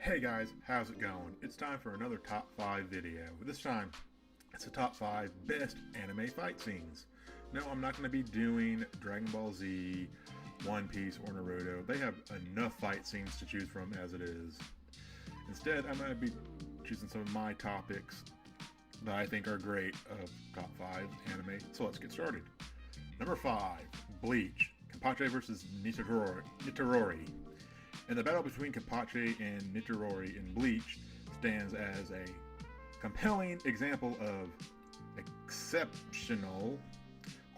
Hey guys, how's it going? It's time for another top 5 video. This time, it's the top 5 best anime fight scenes. No, I'm not going to be doing Dragon Ball Z, One Piece, or Naruto. They have enough fight scenes to choose from as it is. Instead, I'm going to be choosing some of my topics that I think are great of top 5 anime. So let's get started. Number 5, Bleach, Kenpachi versus Nitorori. And the battle between Kenpachi and Nitorori in Bleach stands as a compelling example of exceptional,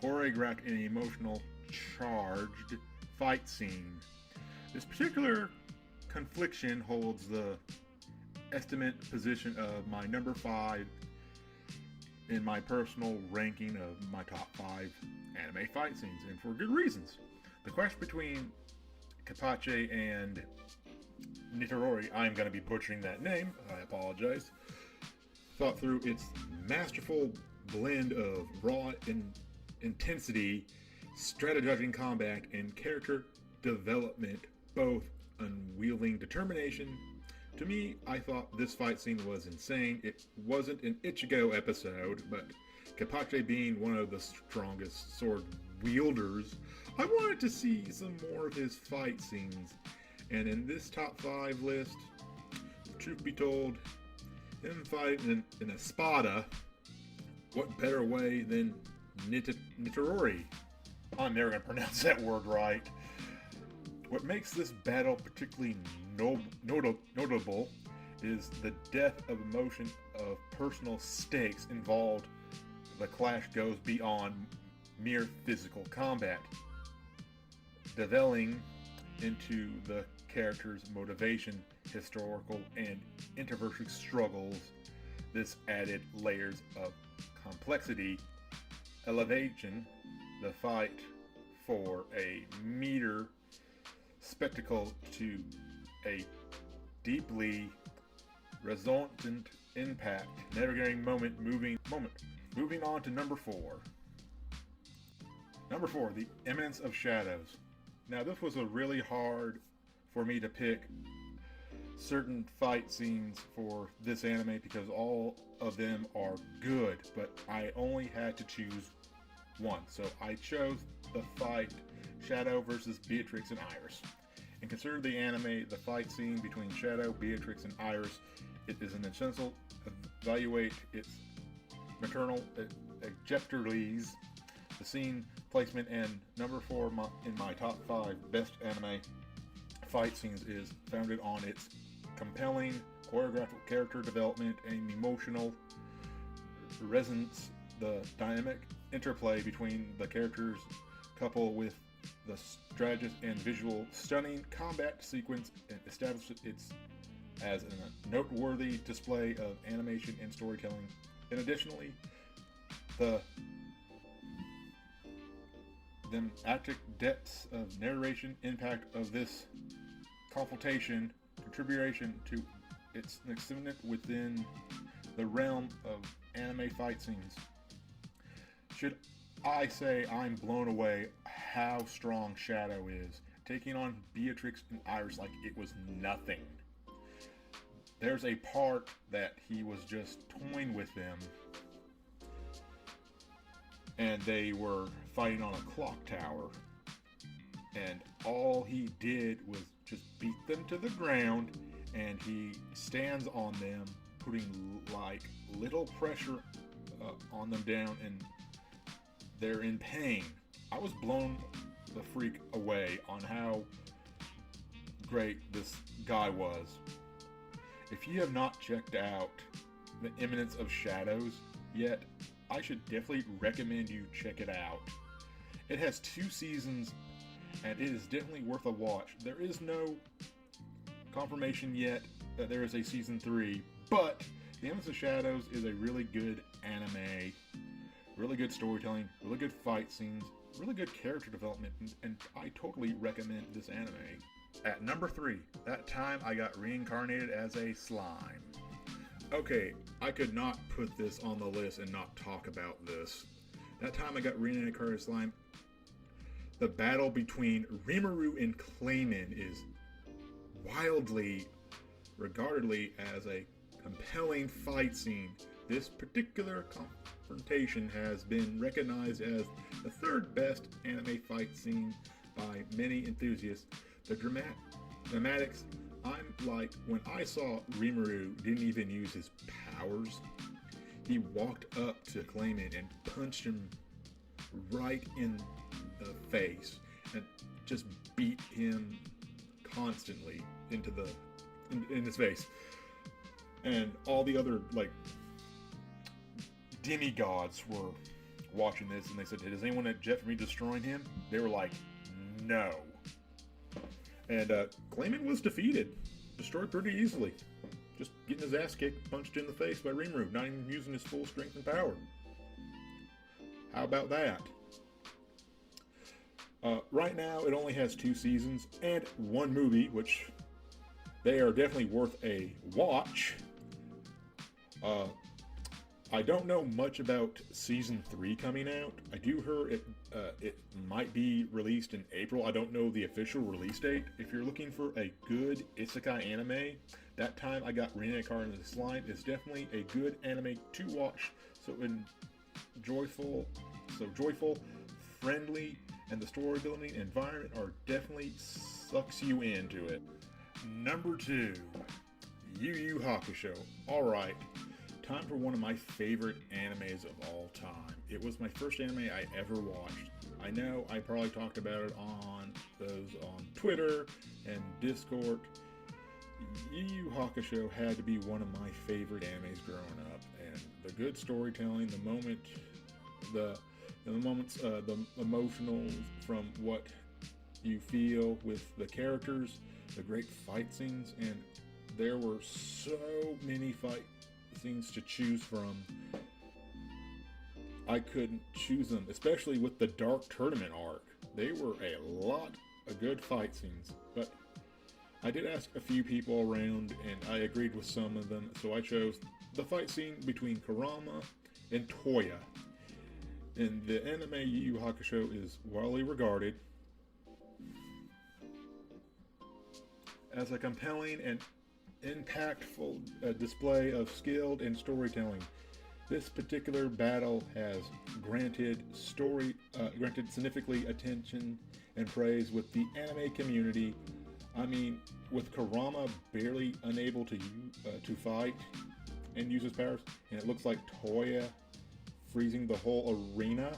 choreographed, and emotional charged fight scene. This particular confliction holds the estimate position of my number 5 in my personal ranking of my top 5 anime fight scenes, and for good reasons. The clash between Kenpachi and Nitorori, I'm going to be butchering that name, I apologize, thought through its masterful blend of raw intensity, strategizing combat, and character development, both unwielding determination. To me, I thought this fight scene was insane. It wasn't an Ichigo episode, but Kenpachi being one of the strongest sword wielders, I wanted to see some more of his fight scenes. And in this top 5 list, truth be told, him fighting in a spada, what better way than Nitorori? I'm never going to pronounce that word right. What makes this battle particularly notable is the depth of emotion of personal stakes involved. The clash goes beyond mere physical combat, delving into the character's motivation, historical and interpersonal struggles. This added layers of complexity, elevation the fight for a mere spectacle to a deeply resonant impact, navigating moment. Moving on to number 4. Number 4, The Eminence of Shadows. Now, this was a really hard for me to pick certain fight scenes for this anime because all of them are good, but I only had to choose one. So I chose the fight Shadow versus Beatrix and Iris. And consider the anime, the fight scene between Shadow, Beatrix, and Iris. It is an essential evaluate its maternal ejectorlies, the scene placement, and number 4 in my top 5 best anime fight scenes is founded on its compelling choreographic character development and emotional resonance, the dynamic interplay between the characters coupled with the strategic and visual stunning combat sequence establishes it as a noteworthy display of animation and storytelling. And additionally, the thematic depths of narration impact of this confrontation contribution to its excitement within the realm of anime fight scenes. Should I say I'm blown away how strong Shadow is, taking on Beatrix and Iris like it was nothing. There's a part that he was just toying with them and they were fighting on a clock tower, and all he did was just beat them to the ground, and he stands on them, putting like little pressure on them down, and they're in pain. I was blown the freak away on how great this guy was. If you have not checked out The Eminence of Shadows yet, I should definitely recommend you check it out. It has 2 seasons and it is definitely worth a watch. There is no confirmation yet that there is a season 3, but The Eminence of Shadows is a really good anime, really good storytelling, really good fight scenes, really good character development, and I totally recommend this anime. At number 3, that time I got reincarnated as a slime. Okay, I could not put this on the list and not talk about this. That time I got reincarnated as slime. The battle between Rimuru and Clayman is wildly regardedly as a compelling fight scene. This particular confrontation has been recognized as the third best anime fight scene by many enthusiasts. The dramatics, I'm like, when I saw Rimuru didn't even use his powers, he walked up to Clayman and punched him right in the face and just beat him constantly in his face. And all the other demigods were watching this, and they said, "Does anyone object for me destroying him?" They were like, "No." And Clayman was defeated, destroyed pretty easily, just getting his ass kicked, punched in the face by Rimuru, not even using his full strength and power. How about that? Right now, it only has 2 seasons and 1 movie, which they are definitely worth a watch. I don't know much about season 3 coming out. I do hear it might be released in April. I don't know the official release date. If you're looking for a good isekai anime, that time I got Reincarnated is definitely a good anime to watch. So joyful, friendly, and the story building environment are definitely sucks you into it. Number 2, Yu Hakusho. Alright, time for one of my favorite animes of all time. It was my first anime I ever watched. I know I probably talked about it on Twitter and Discord. Yu Hakusho had to be one of my favorite animes growing up, and the good storytelling, the moments, the emotionals from what you feel with the characters, the great fight scenes, and there were so many fight scenes to choose from. I couldn't choose them, especially with the Dark Tournament arc. They were a lot of good fight scenes, but I did ask a few people around, and I agreed with some of them, so I chose the fight scene between Kurama and Toya. And the anime Yu Yu Hakusho is widely regarded as a compelling and impactful display of skill and storytelling. This particular battle has granted significantly attention and praise with the anime community. I mean, with Kurama barely unable to fight and use his powers, and it looks like Toya freezing the whole arena,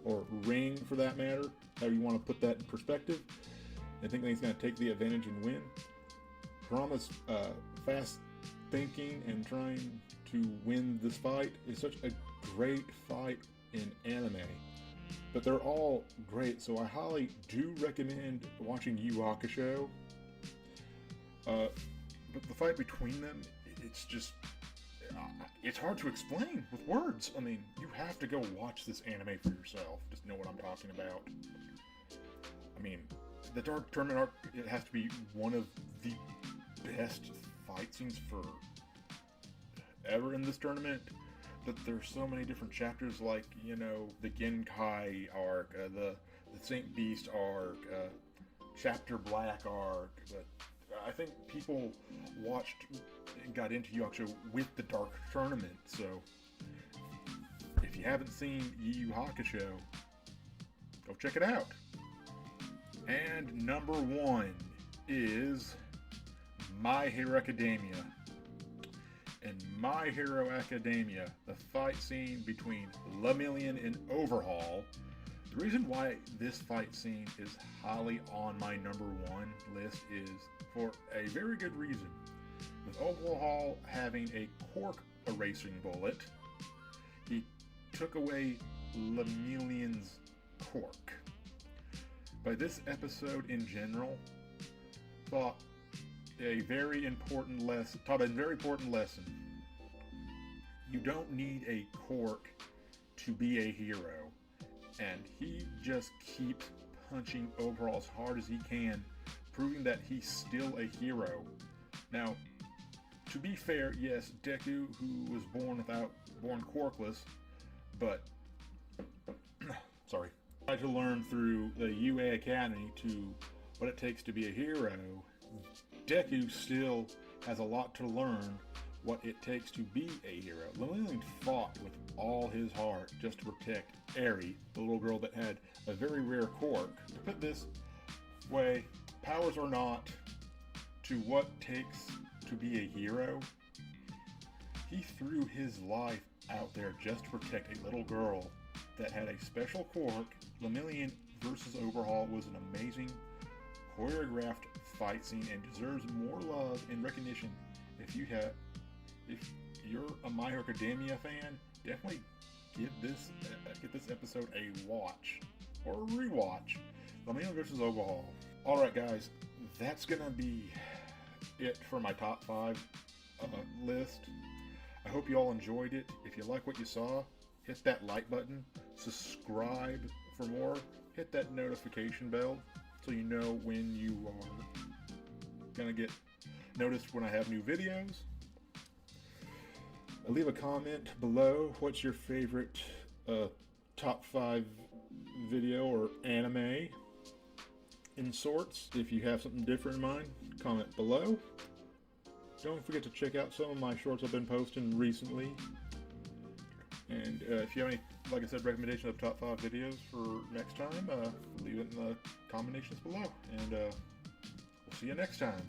or ring for that matter, how you want to put that in perspective, and think that he's going to take the advantage and win. Kurama's fast thinking and trying to win this fight is such a great fight in anime. But they're all great, so I highly do recommend watching Yu Hakusho. But the fight between them, it's hard to explain with words. I mean, you have to go watch this anime for yourself. Just know what I'm talking about. I mean, the Dark Tournament arc, it has to be one of the best fight scenes for ever in this tournament. But there's so many different chapters, like, the Genkai arc, the Saint Beast arc, Chapter Black arc. But I think people watched and got into Yu Hakusho with the Dark Tournament. So if you haven't seen Yu Yu Hakusho, go check it out. And number 1 is My Hero Academia. In My Hero Academia, the fight scene between Lemillion and Overhaul. The reason why this fight scene is highly on my number 1 list is for a very good reason. With Overhaul having a cork erasing bullet, he took away Lemillion's cork. By this episode in general, taught a very important lesson. You don't need a cork to be a hero, and he just keeps punching Overhaul as hard as he can, proving that he's still a hero. Now, to be fair, yes, Deku, who was born corkless, but tried to learn through the UA Academy to what it takes to be a hero, Deku still has a lot to learn what it takes to be a hero. Lemillion fought with all his heart just to protect Eri, the little girl that had a very rare quirk. To put this way, powers or not, to what takes to be a hero, he threw his life out there just to protect a little girl that had a special quirk. Lemillion versus Overhaul was an amazing choreographed fight scene and deserves more love and recognition. If you're a My Hero Academia fan, definitely get this episode a watch or a rewatch. Lemillion versus Overhaul. All right, guys, that's gonna be it for my top 5 list. I hope you all enjoyed it. If you like what you saw, hit that like button, subscribe for more, hit that notification bell so you know when you are gonna get noticed when I have new videos. Leave a comment below. What's your favorite top 5 video or anime in sorts? If you have something different in mind, comment below. Don't forget to check out some of my shorts I've been posting recently. And if you have any, like I said, recommendations of top 5 videos for next time, leave it in the combinations below. And we'll see you next time.